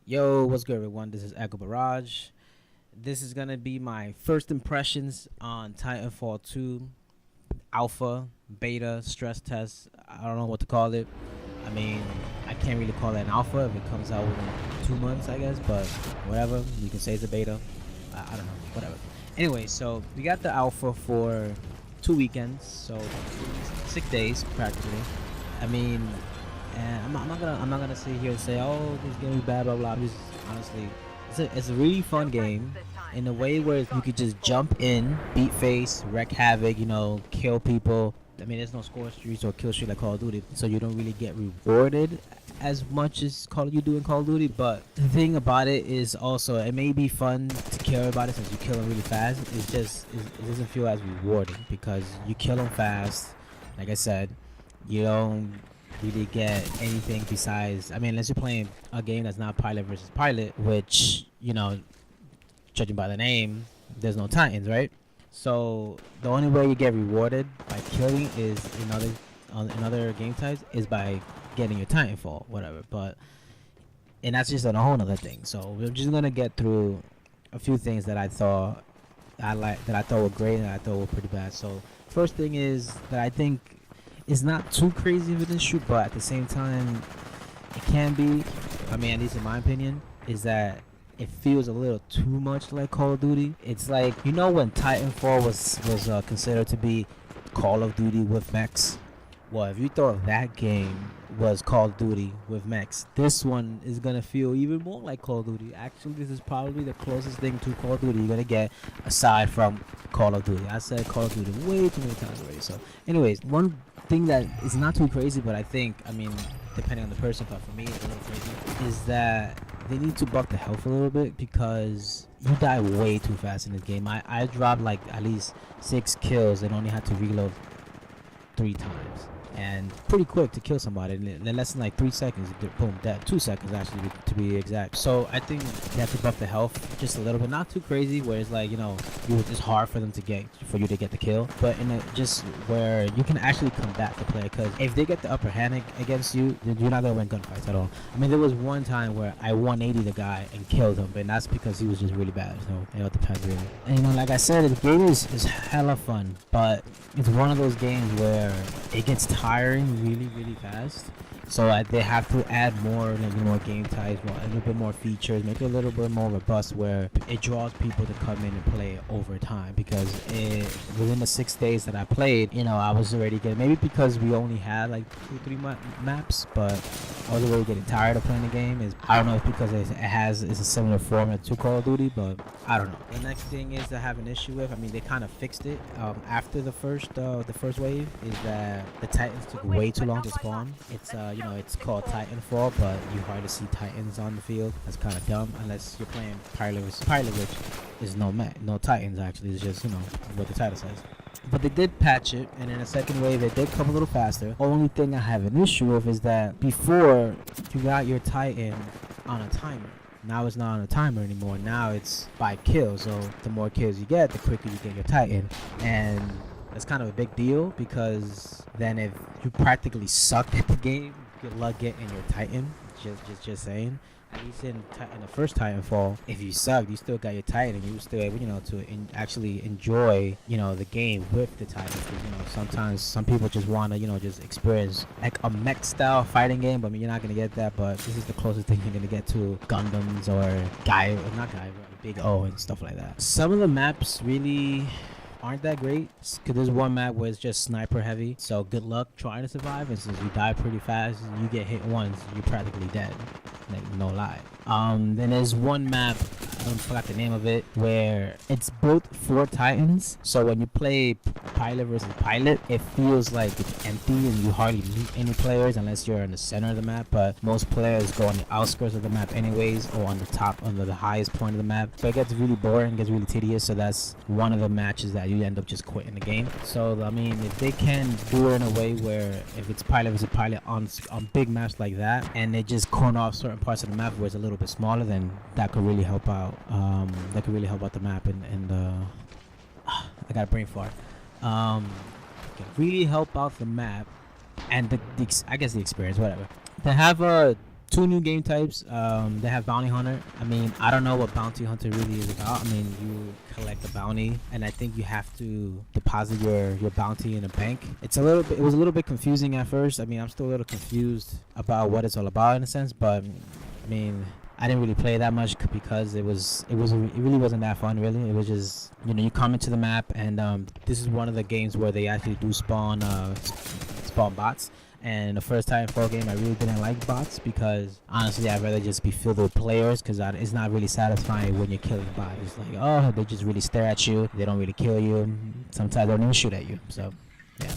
Yo, what's good, everyone? This is EchoeBarrage. This is gonna be my first impressions on Titanfall 2 alpha, beta, stress test. I don't know what to call it. I mean, I can't really call it an alpha if it comes out within 2 months, I guess, but whatever. You can say it's a beta. I don't know, whatever. Anyway, so we got the alpha for 2 weekends, so 6 days practically. I mean, and I'm not gonna sit here and say, oh, this game is bad, blah blah. I'm just honestly, it's a really fun game in a way where you could just jump in, beat face, wreak havoc, kill people. I mean, there's no score streaks or kill streak like Call of Duty, so you don't really get rewarded as much as you do in Call of Duty. But the thing about it is also it may be fun to kill everybody since you kill them really fast. It doesn't feel as rewarding because you kill them fast. Like I said, you don't really get anything besides. I mean, unless you're playing a game that's not pilot versus pilot, which judging by the name, there's no Titans, right? So the only way you get rewarded by killing is in other game types is by getting your Titanfall, whatever. But and that's just a whole other thing. So we're just gonna get through a few things that I thought that I thought were great and I thought were pretty bad. So first thing is that I think is not too crazy with this shoot, but at the same time it can be. I mean, at least in my opinion, is that it feels a little too much like Call of Duty. It's like when Titanfall was considered to be Call of Duty with mechs. Well, if you thought that game was Call of Duty with mechs, this one is gonna feel even more like Call of Duty. Actually, this is probably the closest thing to Call of Duty you're gonna get aside from Call of Duty. I said Call of Duty way too many times already. So, anyways, one thing that is not too crazy, but I mean, depending on the person, but for me, it's a little crazy, is that they need to buff the health a little bit because you die way too fast in this game. I dropped like at least 6 kills and only had to reload 3 times. And pretty quick to kill somebody in less than like 3 seconds. Boom, dead. 2 seconds actually to be exact. So I think they have to buff the health just a little bit, not too crazy where it's like it's hard for you to get the kill, but in a just where you can actually combat the player. Because if they get the upper hand against you, then you're not gonna win gunfights at all. I mean, there was one time where I 180 the guy and killed him, but that's because he was just really bad. So it depends really. And like I said, the game is hella fun, but it's one of those games where it gets tiring really fast. So they have to add more game types, a little bit more features, make it a little bit more robust where it draws people to come in and play over time. Because within the 6 days that I played, I was already getting, maybe because we only had like 2-3 maps, but I was already getting tired of playing the game. I don't know if because it's a similar format to Call of Duty, but I don't know. The next thing is I have an issue with. I mean, they kind of fixed it after the first wave. Is that the Titans took way too long to spawn. It's called Titanfall, but you hardly see Titans on the field. That's kind of dumb unless you're playing pilot versus pilot, which is no Titans actually. It's just what the title says. But they did patch it, and in the second wave it did come a little faster. Only thing I have an issue with is that before you got your Titan on a timer. Now it's not on a timer anymore. Now it's by kill. So the more kills you get, the quicker you get your Titan. And that's kind of a big deal because then if you practically suck at the game, good luck getting your Titan. Just saying. At least in the first Titanfall, if you sucked, you still got your Titan, and you were still able, to actually enjoy, the game with the Titan. Because sometimes some people just wanna, just experience like a mech style fighting game. But I mean, you're not gonna get that. But this is the closest thing you're gonna get to Gundams or Big O and stuff like that. Some of the maps really aren't that great because there's one map where it's just sniper heavy, so good luck trying to survive, and since you die pretty fast, you get hit once, you're practically dead, like no lie. Then there's one map, I forgot the name of it, where it's built for Titans, so when you play pilot versus pilot, it feels like it's empty and you hardly meet any players unless you're in the center of the map, but most players go on the outskirts of the map anyways, or on the top, under the highest point of the map, so it gets really boring, gets really tedious. So that's one of the matches that you end up just quitting the game. So I mean, if they can do it in a way where if it's pilot versus pilot on big maps like that, and they just corner off certain parts of the map where it's a little bit smaller, then that could really help out. That could really help out the map and I got a brain fart. Could really help out the map and I guess the experience, whatever. To have 2 new game types. They have Bounty Hunter. I mean, I don't know what Bounty Hunter really is about. I mean, you collect a bounty, and I think you have to deposit your bounty in a bank. It was a little bit confusing at first. I mean, I'm still a little confused about what it's all about in a sense, but I mean, I didn't really play that much because it really wasn't that fun. Really, it was just, you know, you come into the map, and this is one of the games where they actually do spawn bots. And the first Titanfall game, I really didn't like bots because honestly, I'd rather just be filled with players because it's not really satisfying when you're killing bots. It's like, oh, they just really stare at you. They don't really kill you. Sometimes they don't even shoot at you. So, yeah.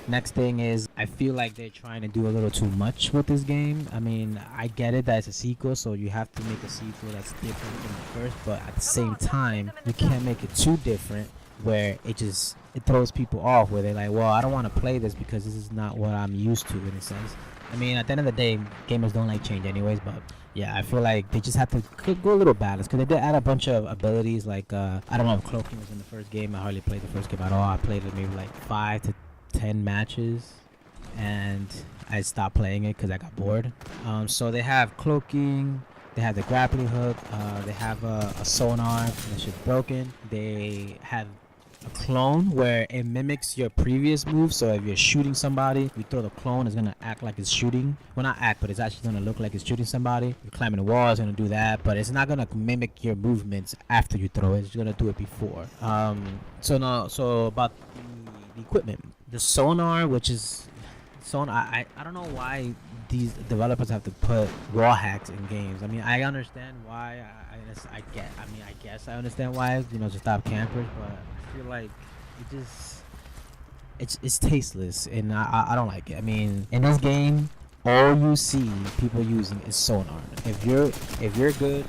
Next thing is, I feel like they're trying to do a little too much with this game. I mean, I get it that it's a sequel, so you have to make a sequel that's different from the first, but at the same time, you can't make it too different where it throws people off, where they're like, well, I don't want to play this because this is not what I'm used to, in a sense. I mean, at the end of the day, gamers don't like change anyways, but yeah, I feel like they just have to go a little balanced because they did add a bunch of abilities. Like, I don't know if cloaking was in the first game. I hardly played the first game at all. I played it maybe like 5 to 10 matches, and I stopped playing it because I got bored. So they have cloaking, they have the grappling hook, they have a sonar, that shit's broken. They have a clone where it mimics your previous move. So if you're shooting somebody, you throw the clone, it's gonna act like it's shooting. Well, not act, but it's actually gonna look like it's shooting somebody. You're climbing the wall, it's gonna do that, but it's not gonna mimic your movements after you throw it. It's gonna do it before. So about the equipment, the sonar, which is sonar. I don't know why these developers have to put wall hacks in games. I mean, I understand why. I guess I understand why. You know, to stop campers, but I feel like it's tasteless, and I don't like it. I mean, in this game, all you see people using is sonar. If you're good,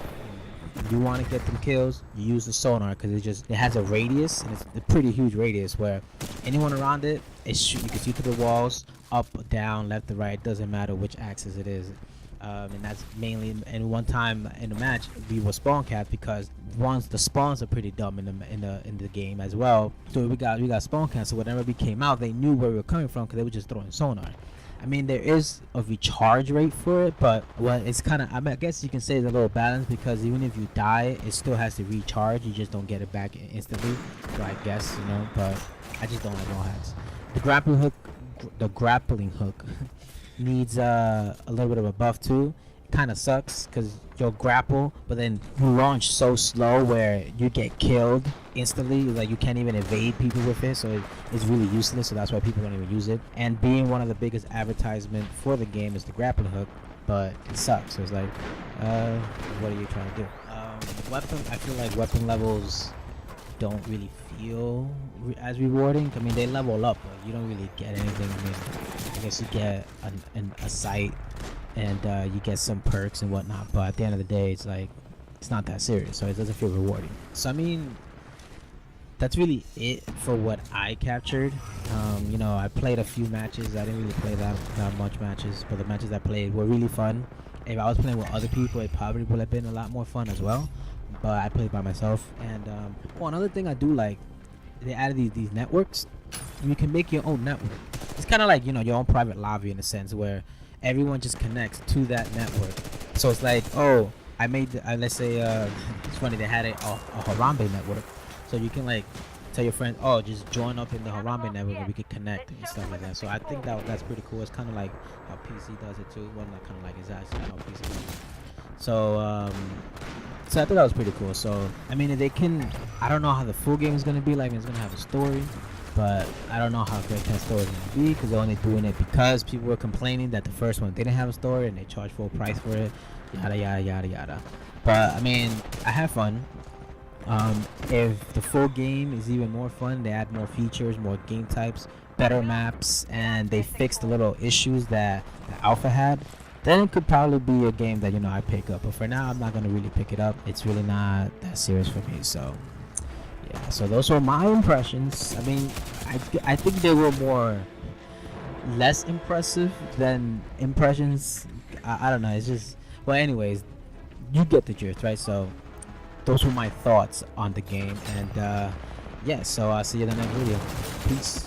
you want to get them kills, you use the sonar because it has a radius, and it's a pretty huge radius where anyone around it is you can see through the walls, up, down, left to right, doesn't matter which axis it is. And that's mainly, and one time in the match we were spawn capped because once the spawns are pretty dumb in the game as well. So we got spawn capped, so whenever we came out, they knew where we were coming from because they were just throwing sonar. I mean, there is a recharge rate for it, but well, it's kind of, I guess you can say it's a little balanced because even if you die, it still has to recharge. You just don't get it back instantly. So I guess, you know, but I just don't like wall hacks. The grappling hook needs a little bit of a buff too. It kind of sucks because you'll grapple, but then you launch so slow where you get killed instantly. Like, you can't even evade people with it, so it's really useless. So that's why people don't even use it. And being one of the biggest advertisement for the game is the grappling hook, but it sucks. So it's like, what are you trying to do? Weapon. I feel like weapon levels don't really feel as rewarding. I mean, they level up, but you don't really get anything. I mean, I guess you get a sight, and you get some perks and whatnot, but at the end of the day, it's like, it's not that serious, so it doesn't feel rewarding. So I mean, that's really it for what I captured. You know, I played a few matches. I didn't really play that much matches, but the matches I played were really fun. If I was playing with other people, it probably would have been a lot more fun as well, but I played by myself. And another thing I do like, they added these networks. You can make your own network. It's kind of like, you know, your own private lobby in a sense, where everyone just connects to that network. So it's like, oh, I made let's say it's funny, they had a Harambe network, so you can like tell your friends, oh, just join up in the Harambe network and we could connect and stuff like that. So I think that's pretty cool. It's kind of like how PC does it too. Well, not kind of like, it's actually how PC does it. So I thought that was pretty cool. So I mean, they can, I don't know how the full game is gonna be like. It's gonna have a story, but I don't know how great that story is gonna be because they're only doing it because people were complaining that the first one didn't have a story and they charged full price for it. Yada yada yada yada. But I mean, I have fun. If the full game is even more fun, they add more features, more game types, better maps, and they fix the little issues that the alpha had, then it could probably be a game that, you know, I pick up. But for now, I'm not gonna really pick it up. It's really not that serious for me. So yeah, so those were my impressions. I mean, I think they were less impressive than impressions. I don't know, it's just, well, anyways, you get the drift, right? So those were my thoughts on the game, and yeah, so I'll see you in the next video. Peace.